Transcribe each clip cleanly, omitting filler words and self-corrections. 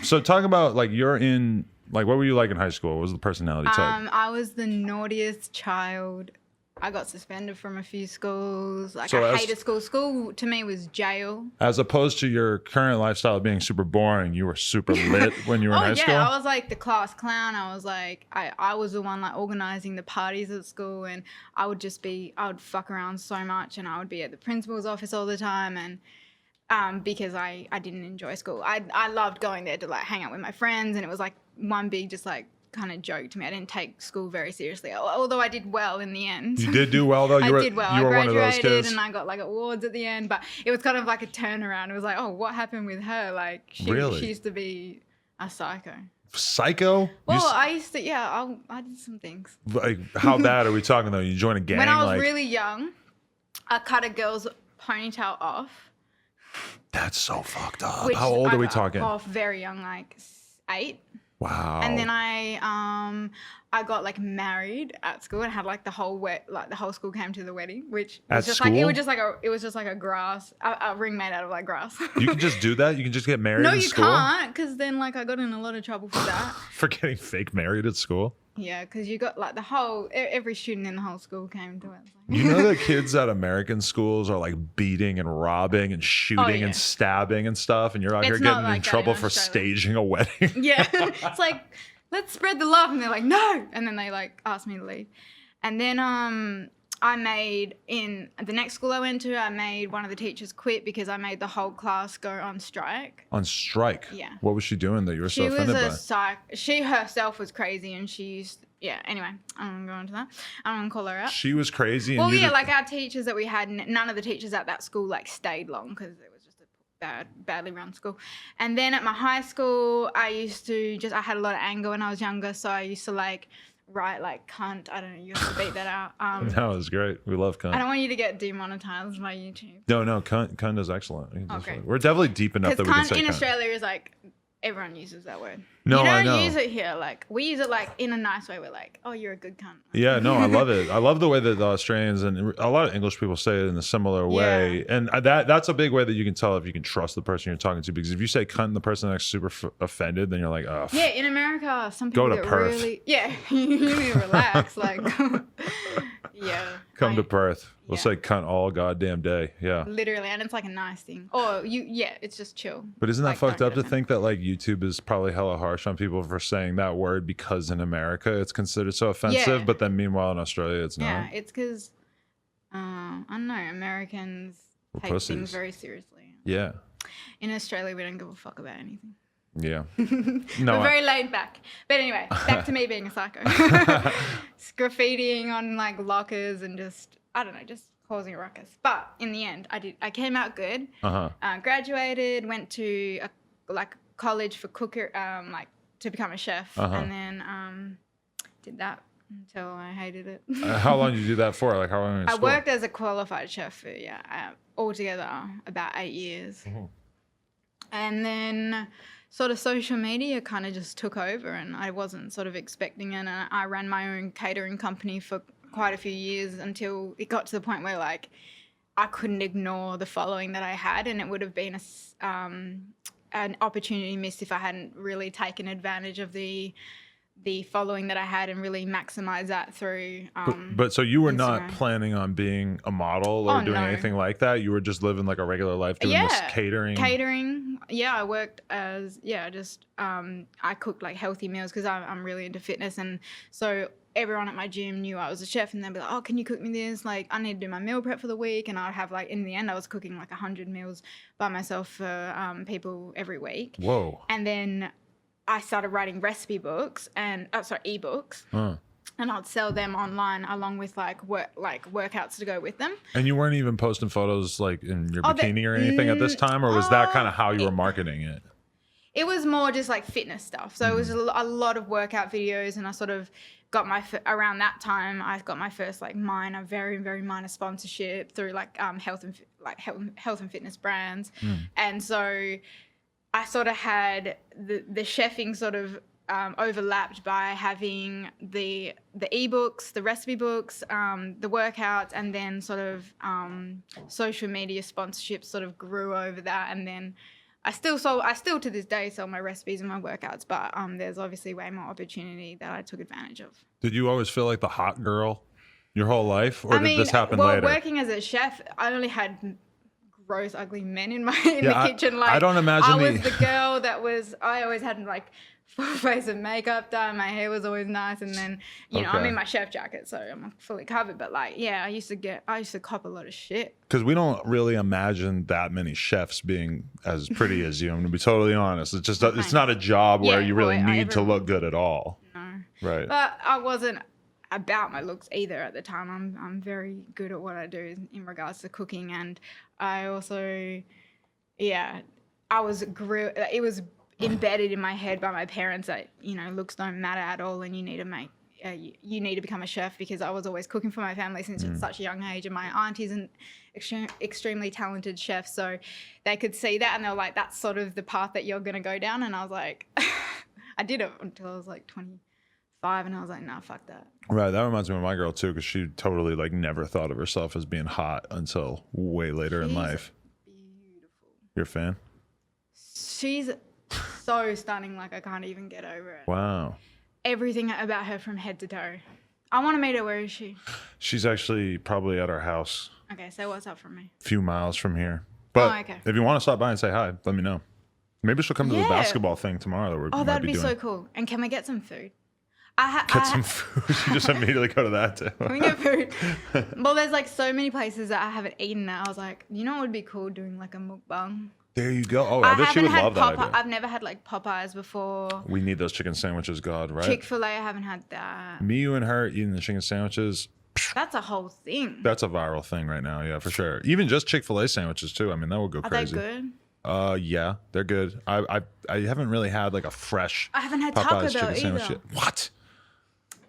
So talk about like you're in like what were you like in high school? What was the personality type? I was the naughtiest child. I got suspended from a few schools. Like So I as- hated school. School to me was jail. As opposed to your current lifestyle being super boring, you were super lit when you were in high school? I was like the class clown. I was like, I was the one like organizing the parties at school, and I would fuck around so much, and I would be at the principal's office all the time, and because I didn't enjoy school. I loved going there to like hang out with my friends, and it was like one big just like kind of joke to me. I didn't take school very seriously, although I did well in the end. You did do well though. I did well. You were I one of those graduated kids. and I got like awards at the end, but it was kind of like a turnaround. It was like, oh, what happened with her? Like she used to be a psycho. Psycho? Well, I used to, I did some things. Like how bad are we talking though? You joined a gang? When I was really young, I cut a girl's ponytail off. That's so fucked up. How old are we talking? Off very young, like 8. Wow. And then I got like married at school and had like the whole school came to the wedding, which was just like it was just like a grass, a ring made out of like grass. You can just do that? You can just get married in school? No, you can't, because then like I got in a lot of trouble for that. For getting fake married at school? Yeah, because you got like every student in the whole school came to it. You know that kids at American schools are like beating and robbing and shooting and stabbing and stuff, and you're out here getting in trouble for staging a wedding. Yeah, it's like, let's spread the love, and they're like, no, and then they like asked me to leave, and then I made in the next school I went to, I made one of the teachers quit because I made the whole class go on strike. On strike? Yeah. What was she doing that you were so offended by? She herself was crazy, and she used, anyway, I'm going to go into that. I'm going to call her out. She was crazy? And like our teachers that we had, none of the teachers at that school like stayed long because it was just a badly run school. And then at my high school, I had a lot of anger when I was younger, so I used to like write like cunt. I don't know, you have to beat that out. That was great. We love cunt. I don't want you to get demonetized by YouTube. No, cunt is excellent. Okay. We're definitely deep enough that we can say cunt. In Australia is like, everyone uses that word. No, I know. You don't use it here. Like, we use it like in a nice way. We're like, oh, you're a good cunt. Yeah, no, I love it. I love the way that the Australians and a lot of English people say it in a similar way. And that's a big way that you can tell if you can trust the person you're talking to. Because if you say cunt and the person that's super offended, then you're like, oh. Yeah, in America, some people go to Perth. Really... Yeah, you need to relax. Like, yeah. Come to Perth. We'll say cunt all goddamn day. Yeah. Literally, and it's like a nice thing. Or it's just chill. But isn't that like, fucked up to think that like YouTube is probably hella harsh on people for saying that word because in America it's considered so offensive, but then meanwhile in Australia it's not? Yeah, it's because, I don't know, Americans take things very seriously. Yeah. In Australia, we don't give a fuck about anything. Yeah. No, we're very laid back. But anyway, back to me being a psycho. Graffitiing on like lockers and just, I don't know, just causing a ruckus. But in the end, I came out good. Graduated, went to a college for like to become a chef, and then did that until I hated it. How long did you do that for? Like how long? In school? I worked as a qualified chef for altogether about 8 years, and then sort of social media kind of just took over, and I wasn't sort of expecting it. And I ran my own catering company for quite a few years until it got to the point where like I couldn't ignore the following that I had, and it would have been an opportunity missed if I hadn't really taken advantage of the following that I had and really maximize that through but so you were Instagram. Not planning on being a model or doing anything like that? You were just living like a regular life doing this catering? I worked as I cooked like healthy meals because I'm really into fitness, and so everyone at my gym knew I was a chef, and they'd be like, oh, can you cook me this? Like, I need to do my meal prep for the week. And I'd have like, in the end, I was cooking like 100 meals by myself for people every week. Whoa. And then I started writing recipe books and ebooks, and I'd sell them online along with workouts to go with them. And you weren't even posting photos like in your bikini or anything at this time, or was that kind of how you were marketing it? It was more just like fitness stuff. So it was a lot of workout videos, and I sort of got around that time I got my first like very, very minor sponsorship through like health and fitness brands, and so I sort of had the chefing sort of overlapped by having the ebooks, the recipe books, the workouts, and then sort of social media sponsorships sort of grew over that, and then I still to this day sell my recipes and my workouts, but there's obviously way more opportunity that I took advantage of. Did you always feel like the hot girl your whole life, or did this happen later? Working as a chef, I only had gross, ugly men in the kitchen. Like, I don't imagine I was the girl that I always had like full face of makeup done. My hair was always nice, and then I'm in my chef jacket, so I'm fully covered. But like, yeah, I used to cop a lot of shit. Because we don't really imagine that many chefs being as pretty as you. I'm gonna be totally honest. It's just it's not a job where you really need to look good at all. No, right. But I wasn't about my looks either at the time. I'm very good at what I do in regards to cooking, and I also, I was it was embedded in my head by my parents that looks don't matter at all, and you need to become a chef, because I was always cooking for my family since such a young age, and my auntie's an extremely talented chef, so they could see that, and they were like, that's sort of the path that you're gonna go down. And I was like, I did it until I was like 25, and I was like, nah, fuck that. Right, that reminds me of my girl too, because she totally like never thought of herself as being hot until way later in life. Beautiful. You're a fan? She's so stunning, like I can't even get over it. Wow. Everything about her from head to toe. I want to meet her. Where is she? She's actually probably at our house. Okay, so what's up from me? A few miles from here. But if you want to stop by and say hi, let me know. Maybe she'll come to the basketball thing tomorrow that we're that'd be so cool. And can we get some food? Get some food. You just immediately go to that too. Can we get food? Well, there's like so many places that I haven't eaten that I was like, what would be cool, doing like a mukbang? There you go. Oh, I bet she would love that idea. I've never had like Popeyes before. We need those chicken sandwiches, God, right? Chick-fil-A, I haven't had that. Me, you, and her eating the chicken sandwiches. That's a whole thing. That's a viral thing right now, yeah, for sure. Even just Chick-fil-A sandwiches too. I mean, that would go crazy. Are they good? Yeah, they're good. I haven't really had like a fresh I haven't had Popeyes Taco Bell chicken sandwich either. yet. What?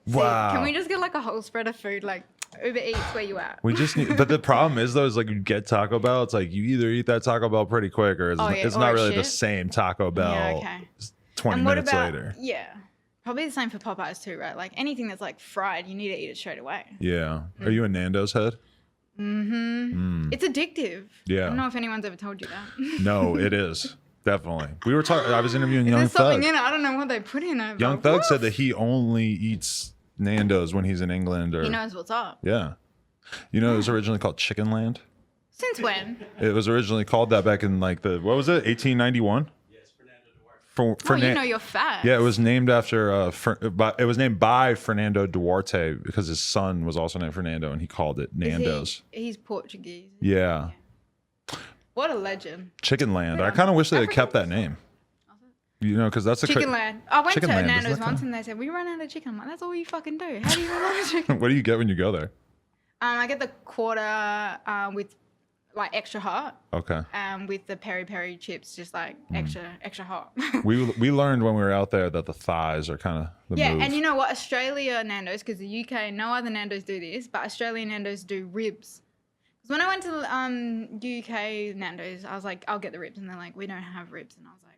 See, wow. Can we just get like a whole spread of food, like Uber Eats, where you at? We just need, but the problem is though, is like you get Taco Bell, it's like you either eat that Taco Bell pretty quick, or it's not really the same Taco Bell 20 minutes later. Yeah. Probably the same for Popeyes too, right? Like anything that's like fried, you need to eat it straight away. Yeah. Are you a Nando's head? Mm-hmm. It's addictive. Yeah. I don't know if anyone's ever told you that. No, it is. Definitely. We were talking, I was interviewing Young Thug. Something in it. I don't know what they put in it. Young Thug said that he only eats Nando's when he's in England. Or he knows what's up. Yeah. It was originally called Chicken Land. Since when? It was originally called that back in like what was it, 1891? Yes, Fernando Duarte. You know your facts. Yeah, it was named after, it was named by Fernando Duarte because his son was also named Fernando, and he called it Nando's. He's Portuguese. Yeah. What a legend. Chicken Land. I kind of wish they had kept that name. Because that's a Chicken Land. I went to Land. Nando's once and they said, we run out of chicken. I'm like, that's all you fucking do. How do you run out of chicken? What do you get when you go there? I get the quarter with like extra hot. Okay. With the peri peri chips, just like extra hot. we learned when we were out there that the thighs are kind of the move. And you know what? Australia Nando's, because the UK, no other Nando's do this, but Australian Nando's do ribs. Because when I went to UK Nando's, I was like, I'll get the ribs, and they're like, we don't have ribs, and I was like,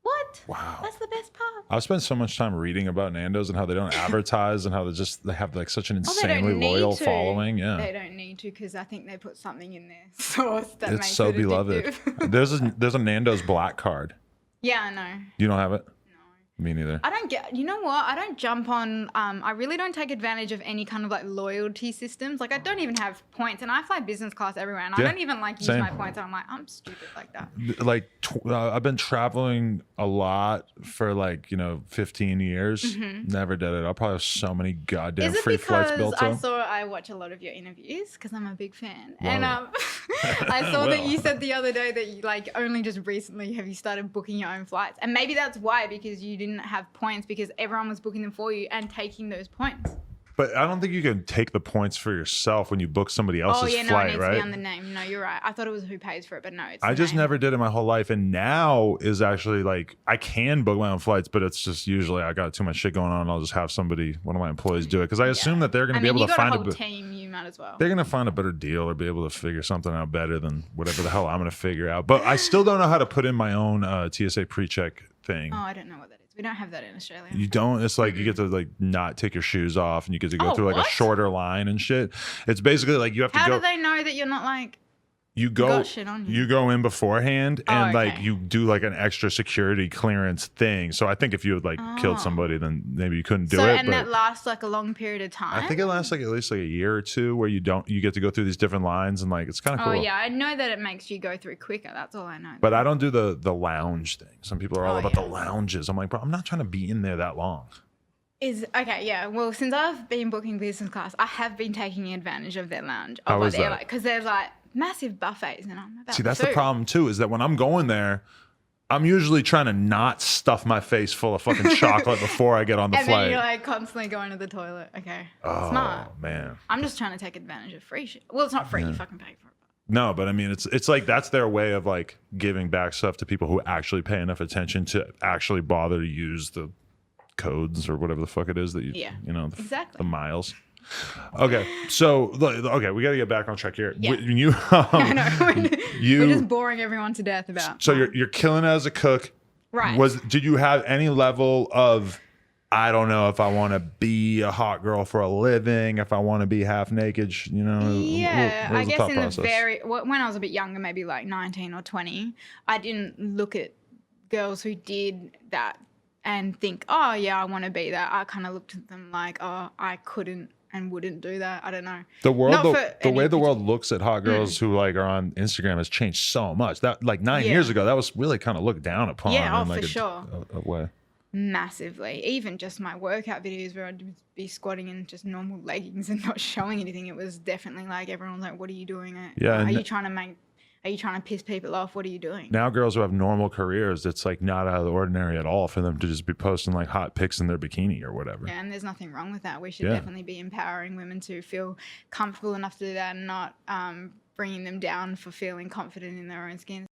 what? Wow. That's the best part. I've spent so much time reading about Nando's and how they don't advertise and how they have like such an insanely loyal following. Yeah. They don't need to, because I think they put something in their sauce that it's makes so it beloved. There's a Nando's black card. Yeah, I know. You don't have it? No. Me neither. I don't get, you know what? I don't jump on, I really don't take advantage of any kind of like loyalty systems. Like I don't even have points, and I fly business class everywhere, and I don't even like use my points. And I'm like, I'm stupid like that. Like I've been traveling a lot for 15 years. Never did it. I'll probably have so many goddamn free flights built up. I watch a lot of your interviews because I'm a big fan. Whoa. And I saw that you said the other day that you only just recently have you started booking your own flights. And maybe that's why, because you didn't have points, because everyone was booking them for you and taking those points. But I don't think you can take the points for yourself when you book somebody else's flight, no, it needs right? to be on the name. No, you're right. I thought it was who pays for it, but no, it's I just name. never did it my whole life, and now is actually I can book my own flights, but it's just usually I got too much shit going on, and I'll just have one of my employees do it, because I assume that they're going to be able to find a whole team. You might as well. They're going to find a better deal or be able to figure something out better than whatever the hell I'm going to figure out. But I still don't know how to put in my own TSA pre-check thing. Oh, I don't know what that is. We don't have that in Australia. You don't? It's like you get to not take your shoes off, and you get to go through a shorter line and shit. It's basically like you have to go. How do they know that you're not you go got shit on you. you go in beforehand and like okay. you do like an extra security clearance thing. So I think if you had like killed somebody, then maybe you couldn't do so, it. and But that lasts like a long period of time. I think it lasts like at least like a year or two where you get to go through these different lines and like it's kind of cool. Oh yeah, I know that it makes you go through quicker. That's all I know. But I don't do the lounge thing. Some people are all about yeah. the lounges. I'm like, bro, I'm not trying to be in there that long. Okay, yeah. Well, since I've been booking business class, I have been taking advantage of their lounge. How is that? Because there's like massive buffets, and I'm about See, that's food. the problem too, is that when I'm going there, I'm usually trying to not stuff my face full of fucking chocolate before I get on the And flight. then you're like constantly going to the toilet. Okay, oh smart. man. I'm just trying to take advantage of free shit. Well, it's not free. You fucking pay for it. No, but I mean, it's like that's their way of like giving back stuff to people who actually pay enough attention to actually bother to use the codes or whatever the fuck it is that you know, Exactly. the miles. Okay, so okay, we got to get back on track here. Yeah. When you, I know. you, We're just boring everyone to death about. so you're killing it as a cook. Right. Did you have any level of, I don't know if I want to be a hot girl for a living, if I want to be half naked, you know? Yeah, what I was the guess thought in process? when I was a bit younger, maybe like 19 or 20, I didn't look at girls who did that and think, oh yeah, I want to be that. I kind of looked at them like, oh, I couldn't and wouldn't do that. I don't know. The world, Not the for way any the world looks at hot girls who like are on Instagram has changed so much. That like 9 Yeah. years ago, that was really kind of looked down upon. Yeah, in for like sure. a way. Massively. Even just my workout videos where I'd be squatting in just normal leggings and not showing anything. It was definitely like everyone's like, "What are you doing? Yeah, Are and you trying to piss people off? What are you doing?" Now girls who have normal careers, it's like not out of the ordinary at all for them to just be posting like hot pics in their bikini or whatever. Yeah, and there's nothing wrong with that. We should Yeah. definitely be empowering women to feel comfortable enough to do that and not bringing them down for feeling confident in their own skin.